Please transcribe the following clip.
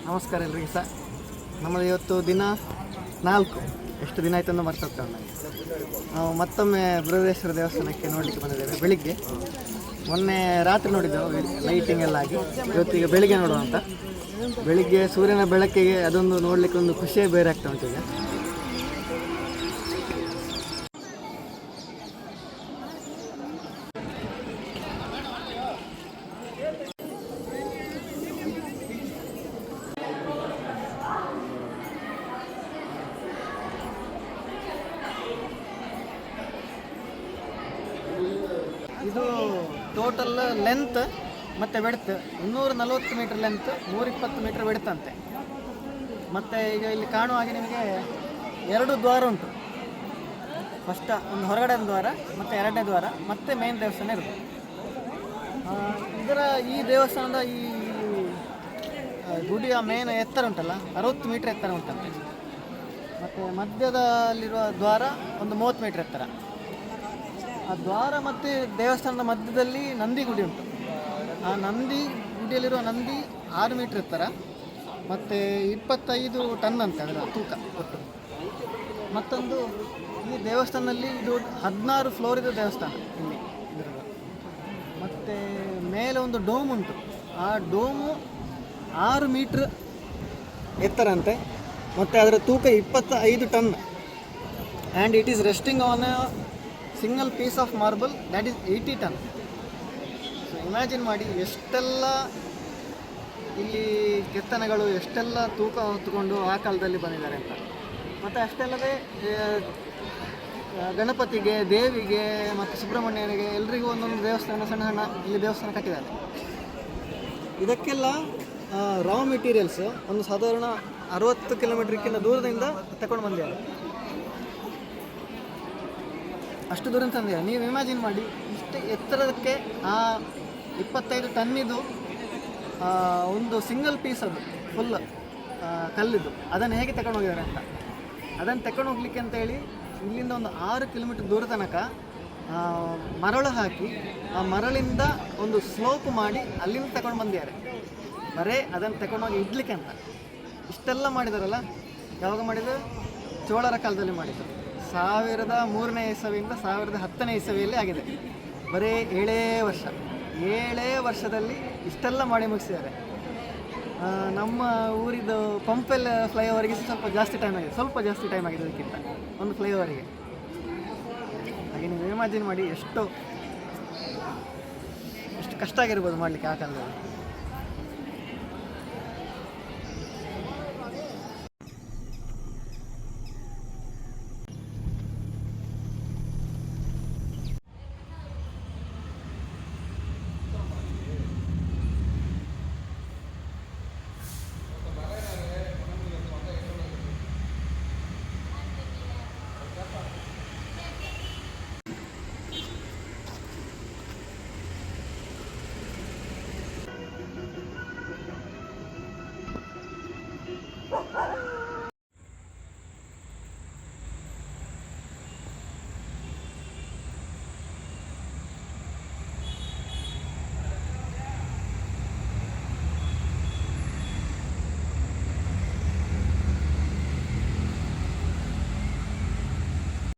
ನಮಸ್ಕಾರ ಎಲ್ರಿಗೂ ಸಹ. ನಮ್ಮದು ಇವತ್ತು ದಿನ 4, ಎಷ್ಟು ದಿನ ಆಯ್ತು ಅಂತ ಮರ್ತೋಗ್ತೇವೆ ನನಗೆ. ನಾವು ಮತ್ತೊಮ್ಮೆ ಬೃಹದೇಶ್ವರ ದೇವಸ್ಥಾನಕ್ಕೆ ನೋಡಲಿಕ್ಕೆ ಬಂದಿದ್ದೇವೆ. ಬೆಳಿಗ್ಗೆ ಮೊನ್ನೆ ರಾತ್ರಿ ನೋಡಿದ್ದೆವು, ಲೈಟಿಂಗ್ ಎಲ್ಲ ಆಗಿ. ಇವತ್ತೀಗ ಬೆಳಿಗ್ಗೆ ನೋಡುವ ಅಂತ. ಬೆಳಿಗ್ಗೆ ಸೂರ್ಯನ ಬೆಳಕಿಗೆ ಅದೊಂದು ನೋಡಲಿಕ್ಕೆ ಒಂದು ಖುಷಿಯೇ ಬೇರೆ ಆಗ್ತಾ ಉಂಟು ಈಗ. ಇದು ಟೋಟಲ್ ಲೆಂತ್ ಮತ್ತು ವೆಡ್ತ್ 240 ಮೀಟರ್ ಲೆಂತ್, 120 ಮೀಟರ್ ವೆಡ್ತ್ ಅಂತೆ. ಮತ್ತು ಈಗ ಇಲ್ಲಿ ಕಾಣುವ ಹಾಗೆ ನಿಮಗೆ 2 ದ್ವಾರ ಉಂಟು. ಫಸ್ಟ್ ಒಂದು ಹೊರಗಡೆ ದ್ವಾರ ಮತ್ತು 2ನೇ ದ್ವಾರ, ಮತ್ತು ಮೇನ್ ದೇವಸ್ಥಾನ ಇರುತ್ತೆ. ಈ ದೇವಸ್ಥಾನದ ಈ ಗುಡಿಯ ಮೇನ್ ಎತ್ತರ ಉಂಟಲ್ಲ, 60 ಮೀಟರ್ ಎತ್ತರ ಉಂಟಂತೆ. ಮತ್ತು ಮಧ್ಯದಲ್ಲಿರುವ ದ್ವಾರ ಒಂದು 30 ಮೀಟರ್ ಎತ್ತರ. ಆ ದ್ವಾರ ಮತ್ತು ದೇವಸ್ಥಾನದ ಮಧ್ಯದಲ್ಲಿ ನಂದಿ ಗುಡಿ ಉಂಟು. ಆ ನಂದಿ ಗುಡಿಯಲ್ಲಿರುವ ನಂದಿ 6 ಮೀಟರ್ ಎತ್ತರ ಮತ್ತು 25 ಟನ್ ಅಂತ ಅದರ ತೂಕ ಒಟ್ಟು. ಮತ್ತೊಂದು ಈ ದೇವಸ್ಥಾನದಲ್ಲಿ ಇದು 16 ಫ್ಲೋರ್ ಇದೆ ದೇವಸ್ಥಾನ ಇಲ್ಲಿ ಇರೋದು. ಮತ್ತು ಮೇಲೆ ಒಂದು ಡೋಮ್ ಉಂಟು. ಆ ಡೋಮು 6 ಮೀಟ್ರ್ ಎತ್ತರ ಅಂತೆ. ಮತ್ತು ಅದರ ತೂಕ 25 ton. And it is resting on a single piece of marble that is 80 ton. So imagine ಮಾಡಿ ಎಷ್ಟೆಲ್ಲ ಇಲ್ಲಿ ಕೆತ್ತನೆಗಳು ಎಷ್ಟೆಲ್ಲ ತೂಕ ಹೊತ್ತುಕೊಂಡು ಆ ಕಾಲದಲ್ಲಿ ಬಂದಿದ್ದಾರೆ ಅಂತ. ಮತ್ತು ಅಷ್ಟಲ್ಲದೆ ಗಣಪತಿಗೆ, ದೇವಿಗೆ ಮತ್ತು ಸುಬ್ರಹ್ಮಣ್ಯನಿಗೆ ಎಲ್ರಿಗೂ ಒಂದೊಂದು ದೇವಸ್ಥಾನ, ಸಣ್ಣ ಸಣ್ಣ ಇಲ್ಲಿ ದೇವಸ್ಥಾನ ಕಟ್ಟಿದ್ದಾರೆ. ಇದಕ್ಕೆಲ್ಲ ರಾ ಮೆಟೀರಿಯಲ್ಸ್ ಒಂದು ಸಾಧಾರಣ 60 ಕಿಲೋಮೀಟ್ರ್ಕ್ಕಿಂತ ದೂರದಿಂದ ತಗೊಂಡು ಬಂದಿದ್ದಾರೆ. ಅಷ್ಟು ದೂರ ತಂದಿದ್ದಾರೆ. ನೀವು ಇಮ್ಯಾಜಿನ್ ಮಾಡಿ, ಇಷ್ಟು ಎತ್ತರಕ್ಕೆ ಆ 25 ಟನ್ನಿದು ಒಂದು ಸಿಂಗಲ್ ಪೀಸ್, ಅದು ಫುಲ್ ಕಲ್ಲಿದ್ದು, ಅದನ್ನು ಹೇಗೆ ತಗೊಂಡು ಹೋಗಿದ್ದಾರೆ ಅಂತ. ಅದನ್ನು ತಗೊಂಡು ಹೋಗ್ಲಿಕ್ಕೆ ಅಂತೇಳಿ ಇಲ್ಲಿಂದ ಒಂದು 6 ಕಿಲೋಮೀಟ್ರ್ ದೂರ ತನಕ ಮರಳು ಹಾಕಿ, ಆ ಮರಳಿಂದ ಒಂದು ಸ್ಲೋಪ್ ಮಾಡಿ ಅಲ್ಲಿಂದ ತಗೊಂಡು ಬಂದಿದ್ದಾರೆ. ಬರೇ ಅದನ್ನು ತಗೊಂಡೋಗಿ ಇಡ್ಲಿಕ್ಕೆ ಅಂತ. ಇಷ್ಟೆಲ್ಲ ಮಾಡಿದಾರಲ್ಲ, ಯಾವಾಗ ಮಾಡಿದ್ರು? ಚೋಳರ ಕಾಲದಲ್ಲಿ ಮಾಡಿದರು. 1003ನೇ ಇಸವಿಯಿಂದ 1010ನೇ ಇಸವಿಯಲ್ಲಿ ಆಗಿದೆ. ಬರೀ 7 ವರ್ಷದಲ್ಲಿ ಇಷ್ಟೆಲ್ಲ ಮಾಡಿ ಮುಗಿಸಿದ್ದಾರೆ. ನಮ್ಮ ಊರಿದು ಪಂಪೆಲ್ ಫ್ಲೈಓವರಿಗೆ ಸ್ವಲ್ಪ ಜಾಸ್ತಿ ಟೈಮ್ ಆಗಿದೆ ಅದಕ್ಕಿಂತ, ಒಂದು ಫ್ಲೈಓವರಿಗೆ. ಹಾಗೆ ನೀವು ಇಮ್ಯಾಜಿನ್ ಮಾಡಿ ಎಷ್ಟು ಕಷ್ಟ ಆಗಿರ್ಬೋದು ಮಾಡಲಿಕ್ಕೆ ಆ ಕಾಲದಲ್ಲಿ.